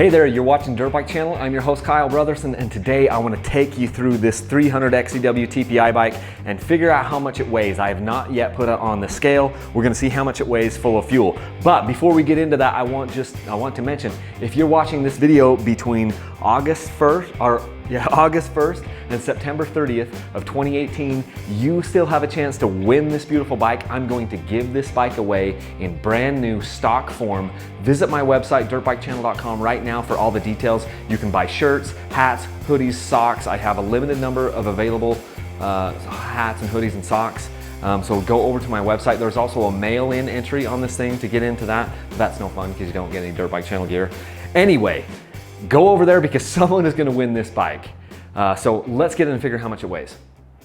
Hey there, you're watching Dirt Bike Channel. I'm your host Kyle Brotherson, and today I want to take you through this 300 XC-W TPI bike and figure out how much it weighs. I have not yet put it on the scale. We're going to see how much it weighs full of fuel. But before we get into that, I want to mention, if you're watching this video between August 1st and September 30th of 2018, you still have a chance to win this beautiful bike. I'm going to give this bike away in brand new stock form. Visit my website, dirtbikechannel.com, right now for all the details. You can buy shirts, hats, hoodies, socks. I have a limited number of available hats and hoodies and socks. So go over to my website. There's also a mail-in entry on this thing to get into that. That's no fun because you don't get any Dirt Bike Channel gear. Anyway, go over there because someone is going to win this bike. So let's get in and figure how much it weighs.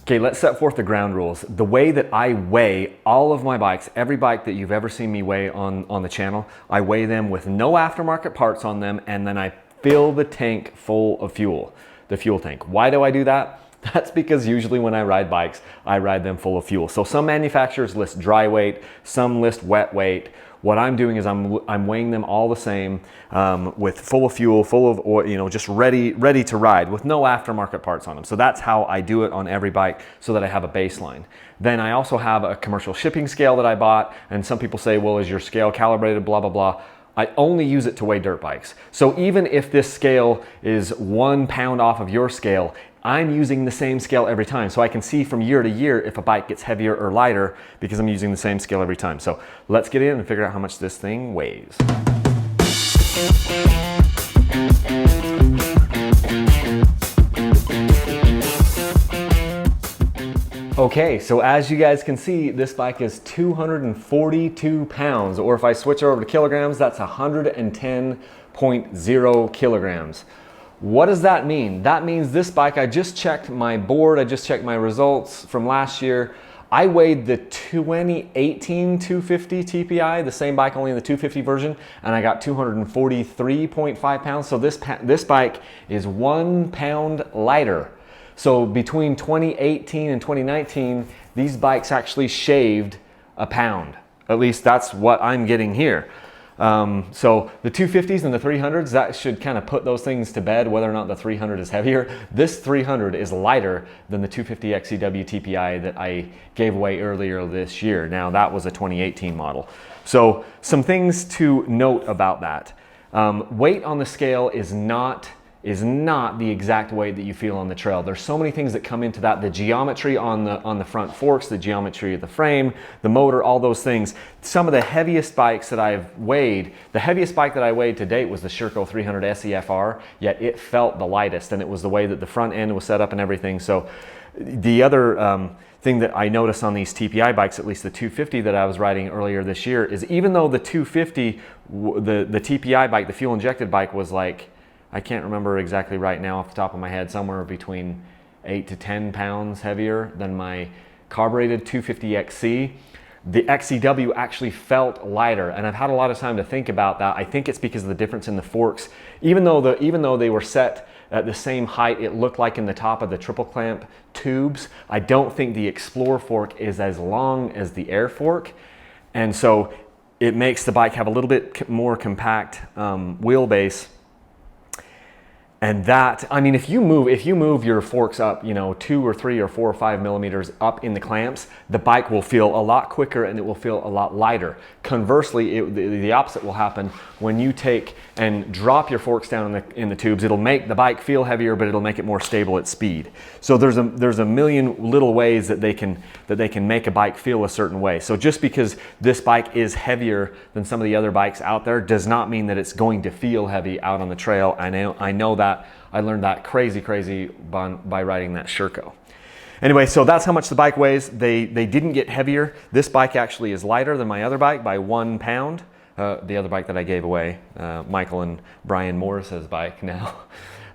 Okay, let's set forth the ground rules. The way that I weigh all of my bikes, every bike that you've ever seen me weigh on the channel, I weigh them with no aftermarket parts on them, and then I fill the tank full of fuel, the fuel tank. Why do I do that? That's because usually when I ride bikes, I ride them full of fuel. So some manufacturers list dry weight, some list wet weight. What I'm doing is I'm weighing them all the same with full of fuel, full of oil, just ready to ride with no aftermarket parts on them. So that's how I do it on every bike so that I have a baseline. Then I also have a commercial shipping scale that I bought, and some people say, well, is your scale calibrated, blah, blah, blah. I only use it to weigh dirt bikes. So even if this scale is 1 pound off of your scale, I'm using the same scale every time. So I can see from year to year if a bike gets heavier or lighter because I'm using the same scale every time. So let's get in and figure out how much this thing weighs. Okay, so as you guys can see, this bike is 242 pounds, or if I switch over to kilograms, that's 110.0 kilograms. What does that mean? That means this bike, I just checked my board, I just checked my results from last year. I weighed the 2018 250 TPI, the same bike, only in the 250 version, and I got 243.5 pounds. So this bike is 1 pound lighter. So between 2018 and 2019, these bikes actually shaved a pound. At least that's what I'm getting here. So the 250s and the 300s, that should kind of put those things to bed, whether or not the 300 is heavier. This 300 is lighter than the 250 XC-W TPI that I gave away earlier this year. Now that was a 2018 model. So some things to note about that. Weight on the scale is not the exact weight that you feel on the trail. There's so many things that come into that. The geometry on the front forks, the geometry of the frame, the motor, all those things. Some of the heaviest bikes that I've weighed, the heaviest bike that I weighed to date was the Sherco 300 SEFR, yet it felt the lightest, and it was the way that the front end was set up and everything. So the other thing that I noticed on these TPI bikes, at least the 250 that I was riding earlier this year, is even though the 250, the TPI bike, the fuel injected bike, was like, I can't remember exactly right now off the top of my head, somewhere between 8 to 10 pounds heavier than my carbureted 250 XC. The XC-W actually felt lighter, and I've had a lot of time to think about that. I think it's because of the difference in the forks. Even though they were set at the same height, it looked like in the top of the triple clamp tubes. I don't think the Explorer fork is as long as the Air fork, and so it makes the bike have a little bit more compact wheelbase. And that, I mean, if you move your forks up, 2 or 3 or 4 or 5 millimeters up in the clamps, the bike will feel a lot quicker and it will feel a lot lighter. Conversely, the opposite will happen when you take and drop your forks down in the tubes. It'll make the bike feel heavier, but it'll make it more stable at speed. So there's a million little ways that they can make a bike feel a certain way. So just because this bike is heavier than some of the other bikes out there does not mean that it's going to feel heavy out on the trail. I know that. I learned that crazy by riding that Sherco. Anyway, so that's how much the bike weighs. They didn't get heavier. This bike actually is lighter than my other bike by 1 pound. The other bike that I gave away, Michael and Brian Morris's bike now.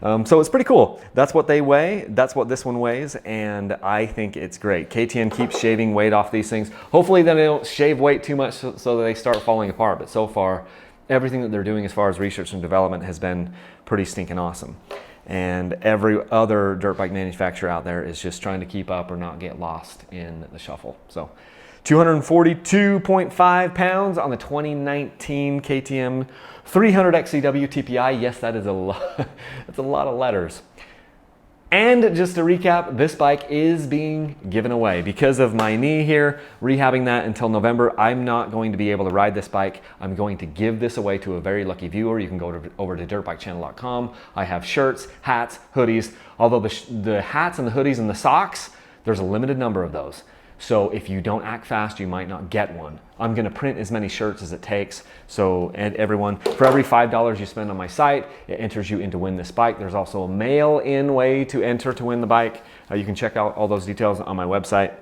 So it's pretty cool. That's what they weigh. That's what this one weighs, and I think it's great. KTM keeps shaving weight off these things. Hopefully then they don't shave weight too much so that they start falling apart, but so far, everything that they're doing as far as research and development has been pretty stinking awesome. And every other dirt bike manufacturer out there is just trying to keep up or not get lost in the shuffle. So 242.5 pounds on the 2019 KTM 300 XC-W TPI. Yes, that is a lot. That's a lot of letters. And just to recap, this bike is being given away because of my knee here, rehabbing that until November. I'm not going to be able to ride this bike. I'm going to give this away to a very lucky viewer. You can go over to dirtbikechannel.com. I have shirts, hats, hoodies. Although the hats and the hoodies and the socks, there's a limited number of those. So if you don't act fast, you might not get one. I'm gonna print as many shirts as it takes. So, and everyone, for every $5 you spend on my site, it enters you in to win this bike. There's also a mail-in way to enter to win the bike. You can check out all those details on my website.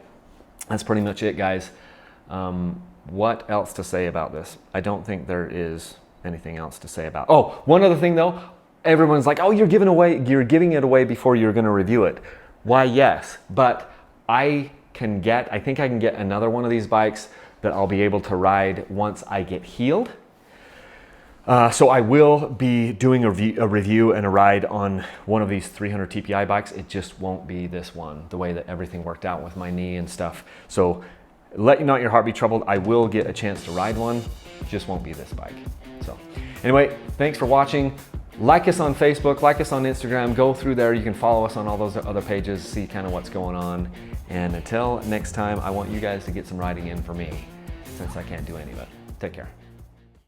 That's pretty much it, guys. What else to say about this? I don't think there is anything else to say about. Oh, one other thing though. Everyone's like, oh, you're giving it away before you're gonna review it. Why, yes, but I think I can get another one of these bikes that I'll be able to ride once I get healed. So I will be doing a review and a ride on one of these 300 TPI bikes. It just won't be this one, the way that everything worked out with my knee and stuff. So let not your heart be troubled. I will get a chance to ride one, just won't be this bike. So anyway, thanks for watching. Like us on Facebook, like us on Instagram, go through there. You can follow us on all those other pages, see kind of what's going on. And until next time, I want you guys to get some riding in for me, since I can't do any of it. Take care.